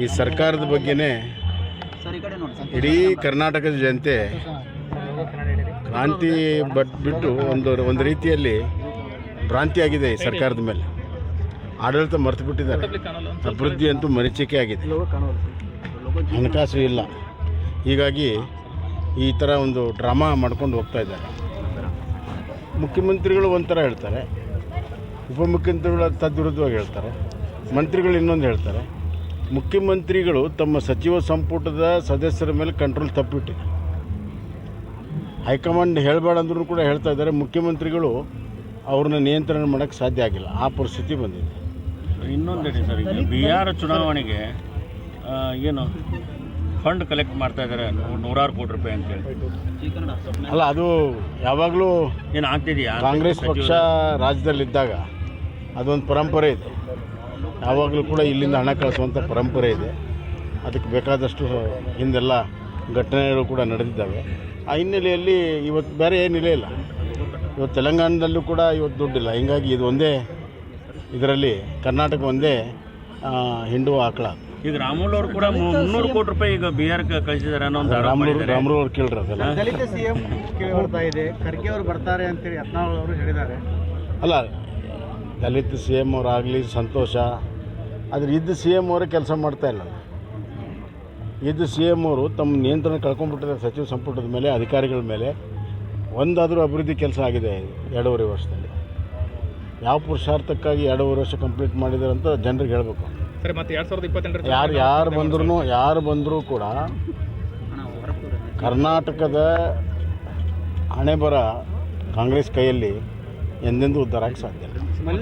ಈ ಸರ್ಕಾರದ ಬಗ್ಗೆನೇ ಇಡೀ ಕರ್ನಾಟಕದ ಜನತೆ ಕ್ರಾಂತಿ ಬಿಟ್ಟು ಒಂದು ರೀತಿಯಲ್ಲಿ ಭ್ರಾಂತಿಯಾಗಿದೆ ಈ ಸರ್ಕಾರದ ಮೇಲೆ. ಆಡಳಿತ ಮರೆತು ಬಿಟ್ಟಿದ್ದಾರೆ. ಅಭಿವೃದ್ಧಿ ಅಂತೂ ಮರೀಚಿಕೆ ಆಗಿದೆ, ಹಣಕಾಸು ಇಲ್ಲ. ಹೀಗಾಗಿ ಈ ಥರ ಒಂದು ಡ್ರಾಮಾ ಮಾಡ್ಕೊಂಡು ಹೋಗ್ತಾ ಇದ್ದಾರೆ. ಮುಖ್ಯಮಂತ್ರಿಗಳು ಒಂಥರ ಹೇಳ್ತಾರೆ, ಉಪಮುಖ್ಯಮಂತ್ರಿಗಳು ತದ್ವಿರುದ್ಧವಾಗಿ ಹೇಳ್ತಾರೆ, ಮಂತ್ರಿಗಳು ಇನ್ನೊಂದು ಹೇಳ್ತಾರೆ. ಮುಖ್ಯಮಂತ್ರಿಗಳು ತಮ್ಮ ಸಚಿವ ಸಂಪುಟದ ಸದಸ್ಯರ ಮೇಲೆ ಕಂಟ್ರೋಲ್ ತಪ್ಪಿಟ್ಟಿದೆ. ಹೈಕಮಾಂಡ್ ಹೇಳಬೇಡ ಅಂದ್ರೂ ಕೂಡ ಹೇಳ್ತಾ ಇದ್ದಾರೆ. ಮುಖ್ಯಮಂತ್ರಿಗಳು ಅವ್ರನ್ನ ನಿಯಂತ್ರಣ ಮಾಡೋಕ್ಕೆ ಸಾಧ್ಯ ಆಗಿಲ್ಲ, ಆ ಪರಿಸ್ಥಿತಿ ಬಂದಿದೆ. ಇನ್ನೊಂದೇಳಿ ಸರ್, ಈಗ ಬಿಹಾರ ಚುನಾವಣೆಗೆ ಏನು ಫಂಡ್ ಕಲೆಕ್ಟ್ ಮಾಡ್ತಾ ಇದ್ದಾರೆ, 100 ಕೋಟಿ ರೂಪಾಯಿ ಅಂತೇಳಿ. ಅಲ್ಲ, ಅದು ಯಾವಾಗಲೂ ಏನು ಆಗ್ತಿದೆಯಾ? ಕಾಂಗ್ರೆಸ್ ಪಕ್ಷ ರಾಜ್ಯದಲ್ಲಿದ್ದಾಗ ಅದೊಂದು ಪರಂಪರೆ ಇದೆ. ಯಾವಾಗಲೂ ಕೂಡ ಇಲ್ಲಿಂದ ಹಣ ಕಳಿಸುವಂಥ ಪರಂಪರೆ ಇದೆ. ಅದಕ್ಕೆ ಬೇಕಾದಷ್ಟು ಹಿಂದೆಲ್ಲ ಘಟನೆಗಳು ಕೂಡ ನಡೆದಿದ್ದಾವೆ. ಆ ಹಿನ್ನೆಲೆಯಲ್ಲಿ ಇವತ್ತು ಬೇರೆ ಏನಿಲ್ಲ ಇಲ್ಲ. ಇವತ್ತು ತೆಲಂಗಾಣದಲ್ಲೂ ಕೂಡ ಇವತ್ತು ದುಡ್ಡಿಲ್ಲ. ಹೀಗಾಗಿ ಇದು ಒಂದೇ ಇದರಲ್ಲಿ ಕರ್ನಾಟಕ ಒಂದೇ ಹಿಂಡುವ ಆಕಳ. ಈಗ ರಾಮುಲು ಅವರು ಕೂಡ 300 ಕೋಟಿ ರೂಪಾಯಿ ಈಗ ಬಿಹಾರಕ್ಕೆ ಕಳಿಸಿದ್ದಾರೆ ಅನ್ನೋ ಒಂದು ರಾಮುಲು ಅವ್ರು ಕೇಳ್ರಿ ಅದೆಲ್ಲ. ದಲಿತ ಸಿಎಂ ಕೇಳಿ ಬರ್ತಾ ಇದೆ, ಖರ್ಗೆ ಅವರು ಬರ್ತಾರೆ ಅಂತೇಳಿ ಯತ್ನಾಳ್ ಅವರು ಹೇಳಿದ್ದಾರೆ. ಅಲ್ಲ, ದಲಿತ ಸಿ ಎಮ್ ಅವರಾಗಲಿ ಸಂತೋಷ, ಆದರೆ ಇದ್ದ ಸಿ ಎಮ್ ಅವರೇ ಕೆಲಸ ಮಾಡ್ತಾ ಇಲ್ಲ. ಇದ್ದ ಸಿ ಎಮ್ ಅವರು ತಮ್ಮ ನಿಯಂತ್ರಣ ಕಳ್ಕೊಂಡ್ಬಿಟ್ಟಿದ್ದಾರೆ ಸಚಿವ ಸಂಪುಟದ ಮೇಲೆ, ಅಧಿಕಾರಿಗಳ ಮೇಲೆ. ಒಂದಾದರೂ ಅಭಿವೃದ್ಧಿ ಕೆಲಸ ಆಗಿದೆ 2.5 ವರ್ಷದಲ್ಲಿ. ಯಾವ ಪುರುಷಾರ್ಥಕ್ಕಾಗಿ 2.5 ವರ್ಷ ಕಂಪ್ಲೀಟ್ ಮಾಡಿದ್ದಾರೆ ಅಂತ ಜನರಿಗೆ ಹೇಳಬೇಕು. ಸರಿ, ಮತ್ತೆ 2028 ಯಾರು ಬಂದರೂ ಕೂಡ ಕರ್ನಾಟಕದ ಹಣೆ ಬರ ಕಾಂಗ್ರೆಸ್ ಕೈಯಲ್ಲಿ ಎಂದೆಂದೂ ಉದ್ಧಾರ ಆಗಿ ಸಾಧ್ಯ ಇಲ್ಲ.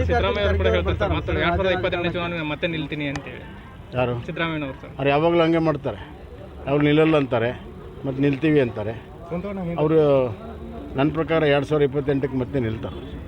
ಸಿದ್ದರಾಮಯ್ಯ ಅವರು ಕೂಡ ಹೇಳ್ತಾರೆ ಮತ್ತೆ 2028 ಚುನಾವಣೆ ಮತ್ತೆ ನಿಲ್ತೀನಿ ಅಂತೇಳಿ. ಯಾರು? ಸಿದ್ದರಾಮಯ್ಯ ಅವರು ಸರ್. ಅವ್ರು ಯಾವಾಗಲೂ ಹಂಗೆ ಮಾಡ್ತಾರೆ. ಅವ್ರು ನಿಲ್ಲಲ್ಲ ಅಂತಾರೆ, ಮತ್ತು ನಿಲ್ತೀವಿ ಅಂತಾರೆ. ಅವರು ನನ್ನ ಪ್ರಕಾರ 2028ಕ್ಕೆ ಮತ್ತೆ ನಿಲ್ತಾರೆ.